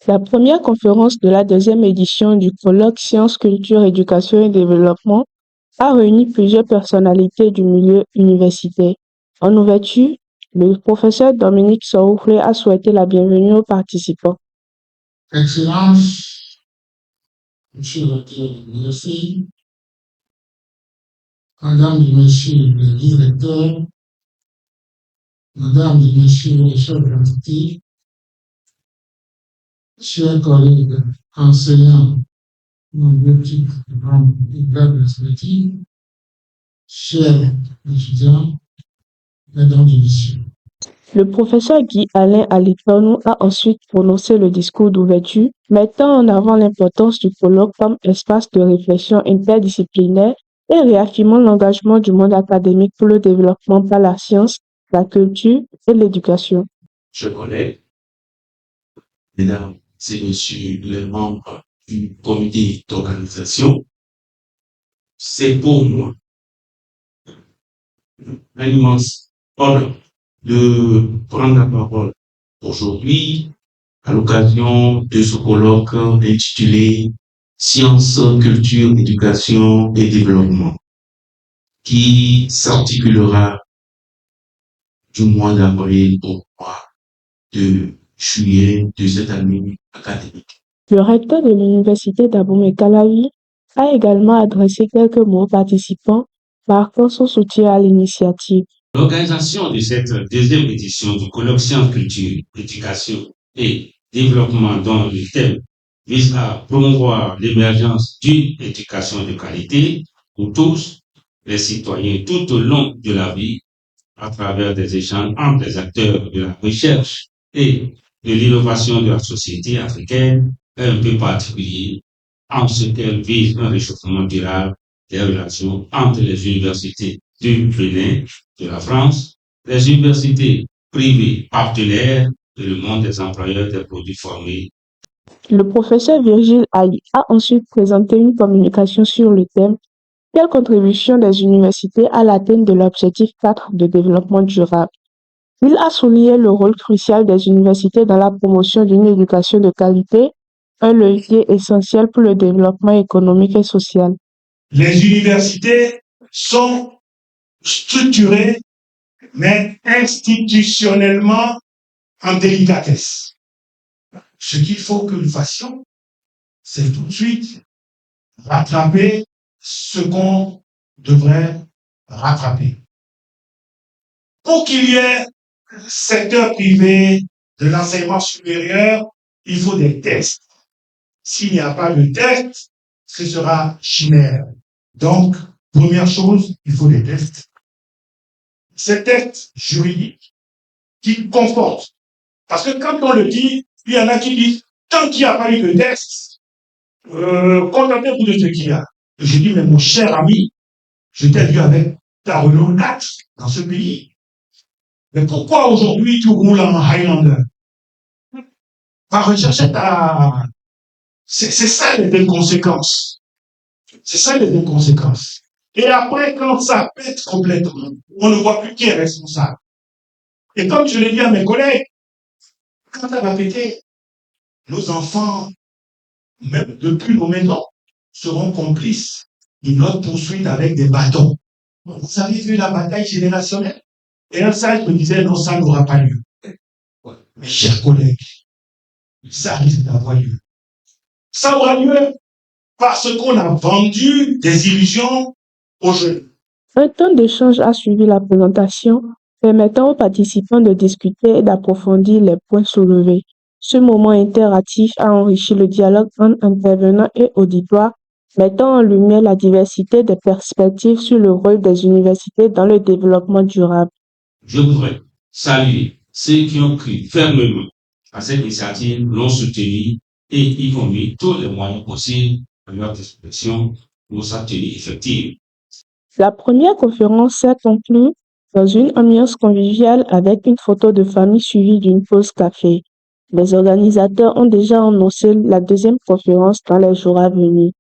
La première conférence de la deuxième édition du colloque Sciences, Culture, Éducation et Développement a réuni plusieurs personnalités du milieu universitaire. En ouverture, le professeur Dominique Souflé a souhaité la bienvenue aux participants. Excellences, Monsieur le recteur de l'université, Mesdames et Messieurs les directeurs, Mesdames et Messieurs les chefs d'institut, chers collègues enseignants dans l'éthique et de la perspective, chers étudiants, Mesdames et Messieurs. Le professeur Guy-Alain Alitonou a ensuite prononcé le discours d'ouverture, mettant en avant l'importance du colloque comme espace de réflexion interdisciplinaire et réaffirmant l'engagement du monde académique pour le développement par la science, la culture et l'éducation. Chers collègues, mesdames et messieurs les membres du comité d'organisation, c'est pour moi un immense honneur de prendre la parole aujourd'hui à l'occasion de ce colloque intitulé Sciences, Culture, Éducation et Développement, qui s'articulera du mois d'avril au mois de juillet de cette année académique. Le recteur de l'université d'Abomey-Calavi a également adressé quelques mots aux participants, marquant son soutien à l'initiative. L'organisation de cette deuxième édition du colloque Sciences, Culture, Éducation et Développement, dont le thème vise à promouvoir l'émergence d'une éducation de qualité pour tous les citoyens tout au long de la vie, à travers des échanges entre les acteurs de la recherche et de l'innovation de la société africaine, est un peu particulier en ce qu'elle vise un réchauffement durable des relations entre les universités du Bénin, de la France, les universités privées partenaires et le monde des employeurs des produits formés. Le professeur Virgile Ali a ensuite présenté une communication sur le thème « Quelle contribution des universités à l'atteinte de l'objectif 4 de développement durable ?» Il a souligné le rôle crucial des universités dans la promotion d'une éducation de qualité, un levier essentiel pour le développement économique et social. Les universités sont structurées, mais institutionnellement en délicatesse. Ce qu'il faut que nous fassions, c'est tout de suite rattraper ce qu'on devrait rattraper. Pour qu'il y ait secteur privé de l'enseignement supérieur, il faut des tests. S'il n'y a pas de tests, ce sera chimère. Donc, première chose, il faut des tests. Ces tests juridiques qui confortent. Parce que quand on le dit, il y en a qui disent, tant qu'il n'y a pas eu de tests, contentez-vous de ce qu'il y a. Et je dis, mais mon cher ami, je t'ai vu avec ta Renault 4 dans ce pays. Mais pourquoi aujourd'hui tu roules en Highlander? Va rechercher ta... C'est ça les conséquences. C'est ça les conséquences. Et après, quand ça pète complètement, on ne voit plus qui est responsable. Et comme je l'ai dit à mes collègues, quand ça va péter, nos enfants, même depuis nos maisons, seront complices d'une notre poursuite avec des bâtons. Vous avez vu la bataille générationnelle? Et un sage me disait, non, ça n'aura pas lieu. Mes chers collègues, ça risque d'avoir lieu. Ça aura lieu parce qu'on a vendu des illusions aux jeunes. Un temps d'échange a suivi la présentation, permettant aux participants de discuter et d'approfondir les points soulevés. Ce moment interactif a enrichi le dialogue entre intervenants et auditoires, mettant en lumière la diversité des perspectives sur le rôle des universités dans le développement durable. Je voudrais saluer ceux qui ont cru fermement à cette initiative, l'ont soutenue et y ont mis tous les moyens possibles à leur disposition pour sa tenue effective. La première conférence s'est conclue dans une ambiance conviviale avec une photo de famille suivie d'une pause café. Les organisateurs ont déjà annoncé la deuxième conférence dans les jours à venir.